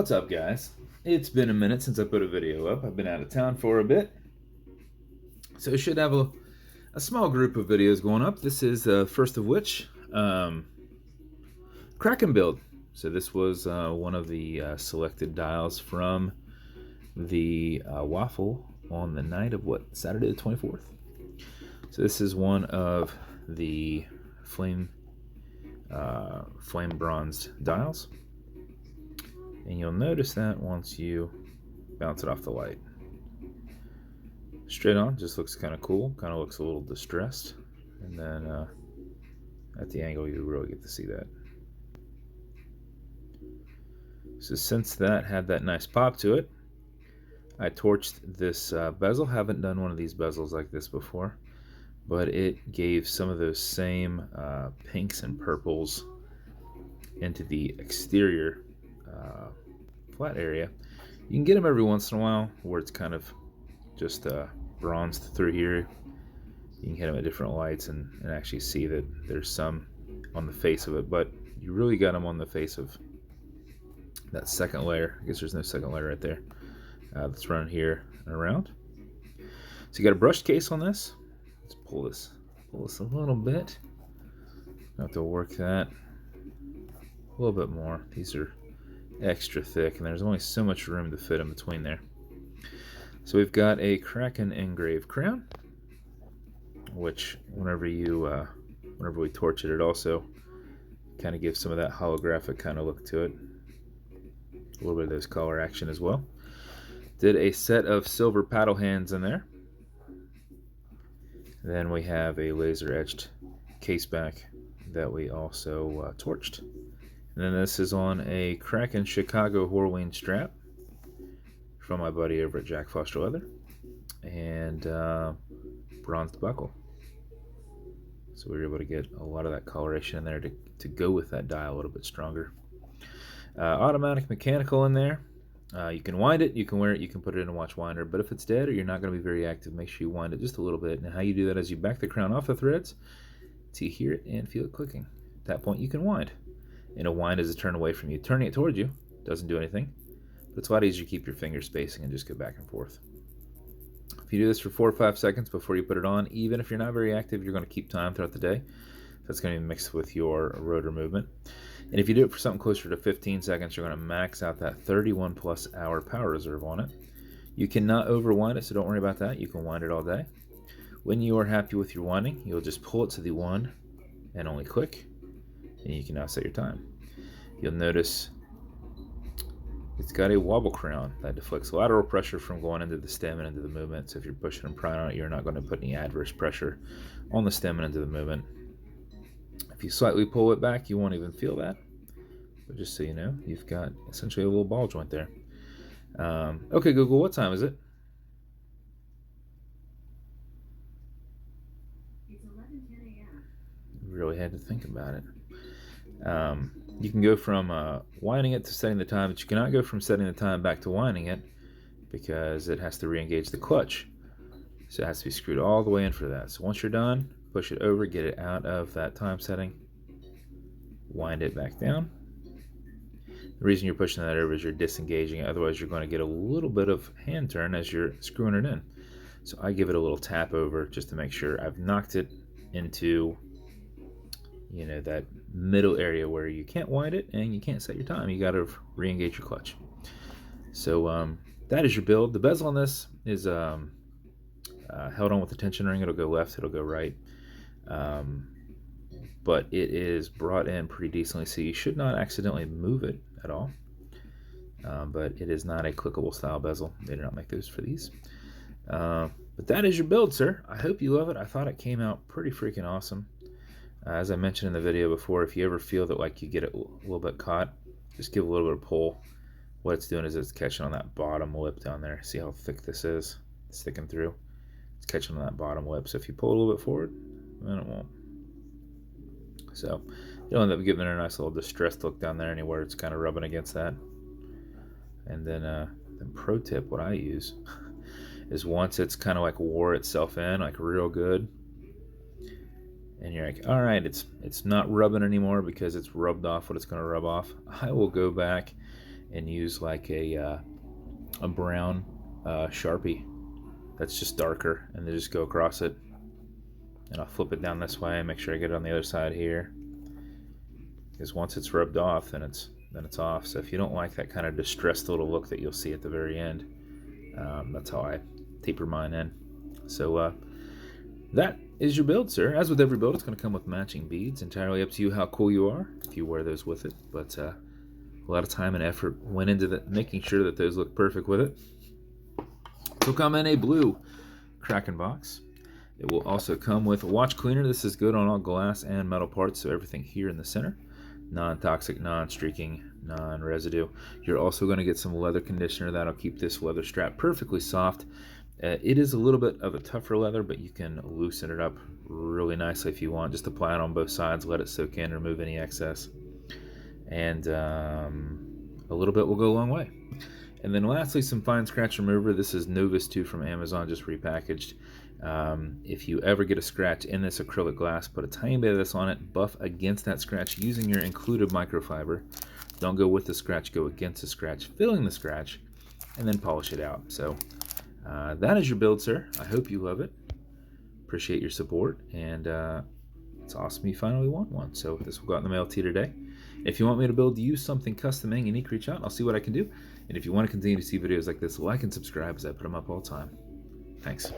What's up, guys? It's been a minute since I put a video up. I've been out of town for a bit, so I should have a small group of videos going up. This is first of which, Kraken build. So this was one of the selected dials from the waffle on the night of Saturday the 24th. So this is one of the flame bronzed dials. And you'll notice that once you bounce it off the light. Straight on, just looks kind of cool, kind of looks a little distressed. And then at the angle, you really get to see that. So since that had that nice pop to it, I torched this bezel. Haven't done one of these bezels like this before, but it gave some of those same pinks and purples into the exterior flat area. You can get them every once in a while where it's kind of just bronzed through here. You can hit them at different lights and actually see that there's some on the face of it, but you really got them on the face of that second layer. I guess there's no second layer right there that's running here and around. So you got a brushed case on this. Let's pull this a little bit. I have to work that a little bit more. These are extra thick, and there's only so much room to fit in between there. So we've got a Kraken engraved crown, which whenever we torch it, it also kind of gives some of that holographic kind of look to it. A little bit of those color action as well. Did a set of silver paddle hands in there. Then we have a laser etched caseback that we also torched. And then this is on a Kraken Chicago Horween strap from my buddy over at Jack Foster Leather, and bronzed buckle. So we were able to get a lot of that coloration in there to go with that dial a little bit stronger. Automatic mechanical in there. You can wind it, you can wear it, you can put it in a watch winder, but if it's dead or you're not going to be very active, make sure you wind it just a little bit. And how you do that is you back the crown off the threads till you hear it and feel it clicking. At that point you can wind. And a wind is a turn away from you. Turning it towards you doesn't do anything, but it's a lot easier to keep your finger spacing and just go back and forth. If you do this for 4 or 5 seconds before you put it on, even if you're not very active, you're going to keep time throughout the day. That's going to be mixed with your rotor movement. And if you do it for something closer to 15 seconds, you're going to max out that 31 plus hour power reserve on it. You cannot overwind it, so don't worry about that. You can wind it all day. When you are happy with your winding, you'll just pull it to the one and only click, and you can now set your time. You'll notice it's got a wobble crown that deflects lateral pressure from going into the stem and into the movement. So if you're pushing and prying on it, you're not going to put any adverse pressure on the stem and into the movement. If you slightly pull it back, you won't even feel that. But just so you know, you've got essentially a little ball joint there. Okay, Google, what time is it? It's 11:10 a.m. Really had to think about it. You can go from winding it to setting the time, but you cannot go from setting the time back to winding it because it has to re-engage the clutch. So it has to be screwed all the way in for that. So once you're done, push it over, get it out of that time setting, wind it back down. The reason you're pushing that over is you're disengaging it, otherwise you're going to get a little bit of hand turn as you're screwing it in. So I give it a little tap over just to make sure I've knocked it into, you know, that middle area where you can't wind it and you can't set your time. You got to re-engage your clutch. So that is your build. The bezel on this is held on with the tension ring. It'll go left, it'll go right. But it is brought in pretty decently, so you should not accidentally move it at all. But it is not a clickable style bezel. They did not make those for these. But that is your build, sir. I hope you love it. I thought it came out pretty freaking awesome. As I mentioned in the video before, if you ever feel that like you get it a little bit caught, just give a little bit of pull. What it's doing is it's catching on that bottom lip down there. See how thick this is? It's sticking through. It's catching on that bottom lip. So if you pull a little bit forward, then it won't. So you'll end up giving it a nice little distressed look down there anywhere it's kind of rubbing against that. And then pro tip, what I use is once it's kind of like wore itself in, like real good, and you're like, all right, it's not rubbing anymore because it's rubbed off what it's going to rub off, I will go back and use like a brown Sharpie that's just darker, and then just go across it. And I'll flip it down this way and make sure I get it on the other side here, because once it's rubbed off, then it's off. So if you don't like that kind of distressed little look that you'll see at the very end, that's how I taper mine in. So that is your build, sir. As with every build, it's going to come with matching beads. Entirely up to you how cool you are if you wear those with it. But a lot of time and effort went into making sure that those look perfect with it. It'll come in a blue Kraken box. It will also come with a watch cleaner. This is good on all glass and metal parts, so everything here in the center. Non-toxic, non-streaking, non-residue. You're also going to get some leather conditioner. That'll keep this leather strap perfectly soft. It is a little bit of a tougher leather, but you can loosen it up really nicely if you want. Just apply it on both sides, let it soak in, remove any excess. And a little bit will go a long way. And then lastly, some fine scratch remover. This is Hovious 2 from Amazon, just repackaged. If you ever get a scratch in this acrylic glass, put a tiny bit of this on it, buff against that scratch using your included microfiber. Don't go with the scratch, go against the scratch, filling the scratch, and then polish it out. So that is your build, sir. I hope you love it. Appreciate your support, and it's awesome you finally want one. So this will go out in the mail to you today. If you want me to build you something custom and unique, reach out. I'll see what I can do. And if you want to continue to see videos like this, like and subscribe, as I put them up all the time. Thanks.